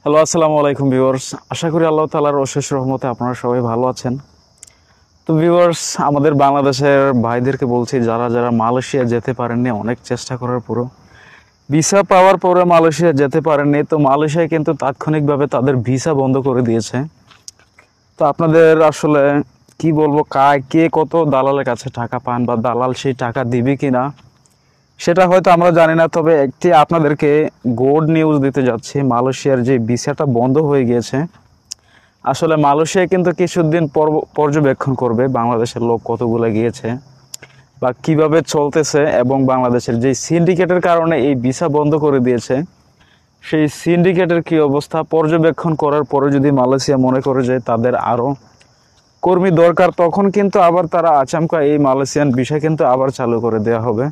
Hello, আসসালামু আলাইকুম viewers. আশা করি আল্লাহ তাআলার অশেষ রহমতে আপনারা সবাই ভালো আছেন। তো ভিউয়ার্স, আমাদের বাংলাদেশের ভাইদেরকে বলছি, যারা যারা মালয়েশিয়া যেতে পারেননি, অনেক চেষ্টা করার পরও ভিসা পাওয়ার পরে মালয়েশিয়া যেতে পারেননি, তো মালয়েশিয়া কিন্তু তাৎক্ষণিকভাবে তাদের ভিসা বন্ধ করে দিয়েছে। তো আপনাদের আসলে কি বলবো, কে কত দালালের কাছে টাকা পান বা দালাল সেই টাকা দিবে কিনা সেটা হয়তো আমরা জানি না। তবে একটি আপনাদেরকে গুড নিউজ দিতে যাচ্ছি, মালয়েশিয়ার যে ভিসাটা বন্ধ হয়ে গিয়েছে। আসলে মালয়েশিয়া কিন্তু কিছুদিন পর্যবেক্ষণ করবে বাংলাদেশের লোক কতগুলো গিয়েছে বা কিভাবে চলতেছে, এবং বাংলাদেশের যে সিন্ডিকেটের কারণে এই ভিসা বন্ধ করে দিয়েছে সেই সিন্ডিকেটের কি অবস্থা পর্যবেক্ষণ করার পরে যদি মালয়েশিয়া মনে করে যে তাদের আরও কর্মী দরকার, তখন কিন্তু আবার তারা আচমকা এই মালয়েশিয়ান ভিসা কিন্তু আবার চালু করে দেওয়া হবে।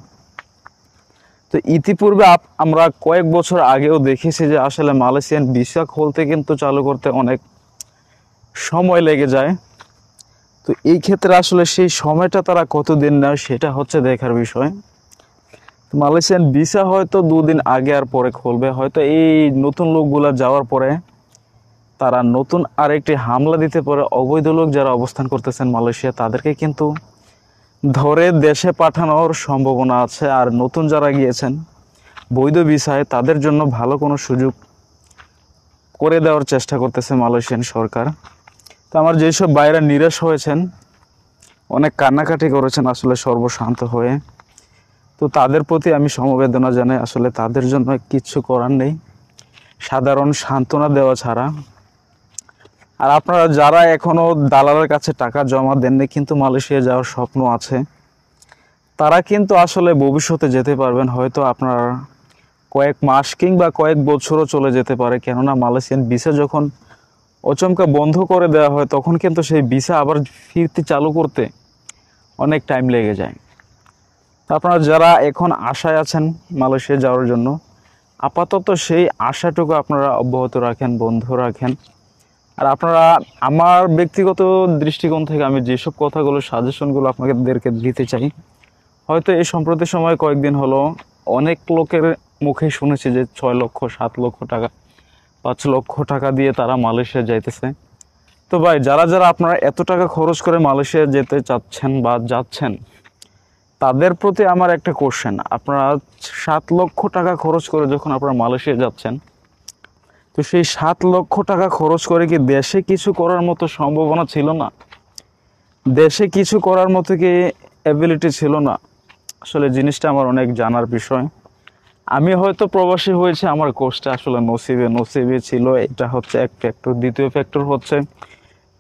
তো ইতিপূর্বে আমরা কয়েক বছর আগেও দেখেছি যে আসলে মালয়েশিয়ান ভিসা খুলতে কিন্তু চালু করতে অনেক সময় লেগে যায়। তো এই ক্ষেত্রে আসলে সেই সময়টা তারা কতদিন নেয় সেটা হচ্ছে দেখার বিষয়। মালয়েশিয়ান ভিসা হয়তো 2 দিন আগে আর পরে খুলবে, হয়তো এই নতুন লোকগুলা যাওয়ার পরে তারা নতুন আরেকটি হামলা দিতে পারে। অবৈধ লোক যারা অবস্থান করতেছেন মালয়েশিয়া, তাদেরকে কিন্তু ধরে দেশে পাঠানোর সম্ভাবনা আছে। আর নতুন যারা গিয়েছেন বৈধ ভিসায়, তাদের জন্য ভালো কোনো সুযোগ করে দেওয়ার চেষ্টা করতেছে মালয়েশিয়ান সরকার। তো আমার যেসব বাইরে নিরাশ হয়েছেন, অনেক কান্নাকাটি করেছেন আসলে সর্বশান্ত হয়ে, তো তাদের প্রতি আমি সমবেদনা জানাই। আসলে তাদের জন্য কিচ্ছু করার নেই, সাধারণ সান্ত্বনা দেওয়া ছাড়া। আর আপনারা যারা এখনও দালালের কাছে টাকা জমা দেননি কিন্তু মালয়েশিয়া যাওয়ার স্বপ্ন আছে, তারা কিন্তু আসলে ভবিষ্যতে যেতে পারবেন। হয়তো আপনার কয়েক মাস কিংবা কয়েক বছরও চলে যেতে পারে, কেননা মালয়েশিয়ান ভিসা যখন অচমকা বন্ধ করে দেওয়া হয় তখন কিন্তু সেই ভিসা আবার ফিরতে চালু করতে অনেক টাইম লেগে যায়। আপনারা যারা এখন আশায় আছেন মালয়েশিয়া যাওয়ার জন্য, আপাতত সেই আশাটুকু আপনারা অব্যাহত রাখেন, বন্ধ রাখেন। আর আপনারা, আমার ব্যক্তিগত দৃষ্টিকোণ থেকে আমি যেসব কথাগুলো সাজেশনগুলো আপনাদেরকে দিতে চাই, হয়তো এই সম্প্রতি সময় কয়েকদিন হলো অনেক লোকের মুখে শুনেছি যে 6 লক্ষ 7 লক্ষ টাকা 5 লক্ষ টাকা দিয়ে তারা মালয়েশিয়া যাইতেছে। তো ভাই, যারা যারা আপনারা এত টাকা খরচ করে মালয়েশিয়া যেতে চাচ্ছেন বা যাচ্ছেন, তাদের প্রতি আমার একটা কোশ্চেন, আপনারা 7 লক্ষ টাকা খরচ করে যখন আপনারা মালয়েশিয়া যাচ্ছেন, তো সেই 7 লক্ষ টাকা খরচ করে কি দেশে কিছু করার মতো সম্ভাবনা ছিল না? দেশে কিছু করার মতো কি অ্যাবিলিটি ছিল না? আসলে জিনিসটা আমার অনেক জানার বিষয়। আমি হয়তো প্রবাসী হয়েছে, আমার কোর্সটা আসলে নসিবে ছিল, এটা হচ্ছে এক ফ্যাক্টর। দ্বিতীয় ফ্যাক্টর হচ্ছে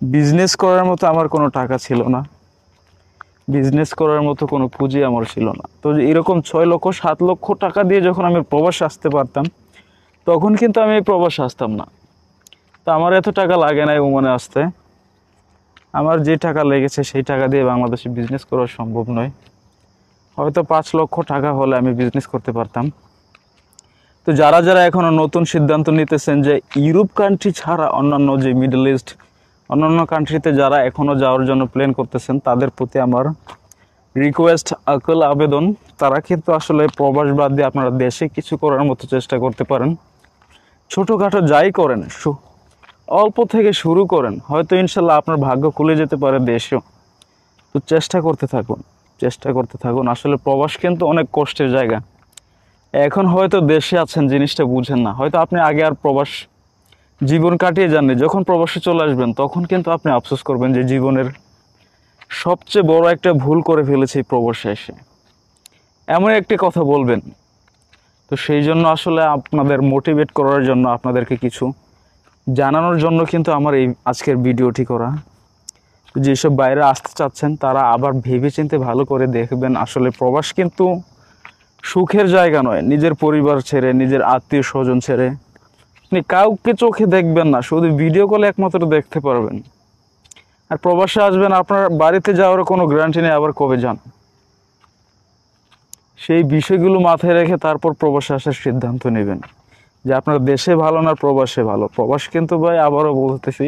বিজনেস করার মতো আমার কোনো টাকা ছিল না, বিজনেস করার মতো কোনো পুঁজি আমার ছিল না। তো এরকম 6 লক্ষ 7 লক্ষ টাকা দিয়ে যখন আমি প্রবাসে আসতে পারতাম, তখন কিন্তু আমি এই প্রবাসে আসতাম না। তো আমার এত টাকা লাগে না ওমানে আসতে। আমার যে টাকা লেগেছে সেই টাকা দিয়ে বাংলাদেশে বিজনেস করা সম্ভব নয়। হয়তো 5 লক্ষ টাকা হলে আমি বিজনেস করতে পারতাম। তো যারা যারা এখনও নতুন সিদ্ধান্ত নিতেছেন যে ইউরোপ কান্ট্রি ছাড়া অন্যান্য যে মিডল ইস্ট, অন্যান্য কান্ট্রিতে যারা এখনও যাওয়ার জন্য প্ল্যান করতেছেন, তাদের প্রতি আমার রিকোয়েস্ট, আকুল আবেদন, তারা কিন্তু আসলে প্রবাস বাদ দিয়ে আপনারা দেশে কিছু করার মতো চেষ্টা করতে পারেন। ছোটোখাটো যাই করেন, অল্প থেকে শুরু করেন, হয়তো ইনশাল্লাহ আপনার ভাগ্য খুলে যেতে পারে দেশেও। তো চেষ্টা করতে থাকুন, চেষ্টা করতে থাকুন। আসলে প্রবাস কিন্তু অনেক কষ্টের জায়গা। এখন হয়তো দেশে আছেন, জিনিসটা বুঝেন না, হয়তো আপনি আগে আর প্রবাস জীবন কাটিয়ে যাননি। যখন প্রবাসে চলে আসবেন তখন কিন্তু আপনি আফসোস করবেন যে জীবনের সবচেয়ে বড় একটা ভুল করে ফেলেছি প্রবাসে এসে, এমন একটি কথা বলবেন। তো সেই জন্য আসলে আপনাদের মোটিভেট করার জন্য, আপনাদেরকে কিছু জানানোর জন্য কিন্তু আমার এই আজকের ভিডিওটি করা। যেসব বাইরে আসতে চাচ্ছেন তারা আবার ভেবেচিন্তে ভালো করে দেখবেন। আসলে প্রবাস কিন্তু সুখের জায়গা নয়। নিজের পরিবার ছেড়ে, নিজের আত্মীয় স্বজন ছেড়ে আপনি কাউকে চোখে দেখবেন না, শুধু ভিডিও কলে একমাত্র দেখতে পারবেন। আর প্রবাসে আসবেন, আপনার বাড়িতে যাওয়ার কোনো গ্যারান্টি নেই আবার কবে যান। সেই বিষয়গুলো মাথায় রেখে তারপর প্রবাসে আসার সিদ্ধান্ত নেবেন যে আপনার দেশে ভালো না প্রবাসে ভালো। প্রবাস কিন্তু ভাই, আবারও বলতেছি,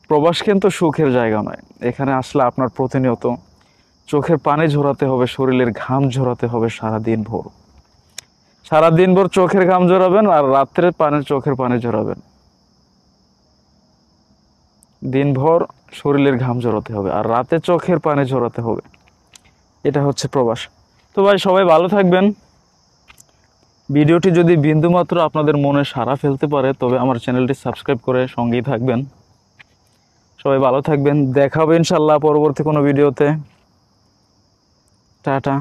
প্রবাস কিন্তু সুখের জায়গা নয়। এখানে আসলে আপনার প্রতিনিয়ত চোখের পানি ঝরাতে হবে, শরীরের ঘাম ঝরাতে হবে সারাদিন ভোর চোখের ঘাম ঝরাবেন আর রাত্রে চোখের পানি ঝরাবেন। দিনভর শরীরের ঘাম ঝরাতে হবে আর রাতে চোখের পানি ঝরাতে হবে। এটা হচ্ছে প্রবাস। তো ভাই সবাই ভালো থাকবেন। ভিডিওটি যদি বিন্দুমাত্র আপনাদের মনে সাড়া ফেলতে পারে তবে আমার চ্যানেলটি সাবস্ক্রাইব করে সঙ্গেই থাকবেন। সবাই ভালো থাকবেন, দেখা হবে ইনশাল্লাহ পরবর্তী কোনো ভিডিওতে। টাটা।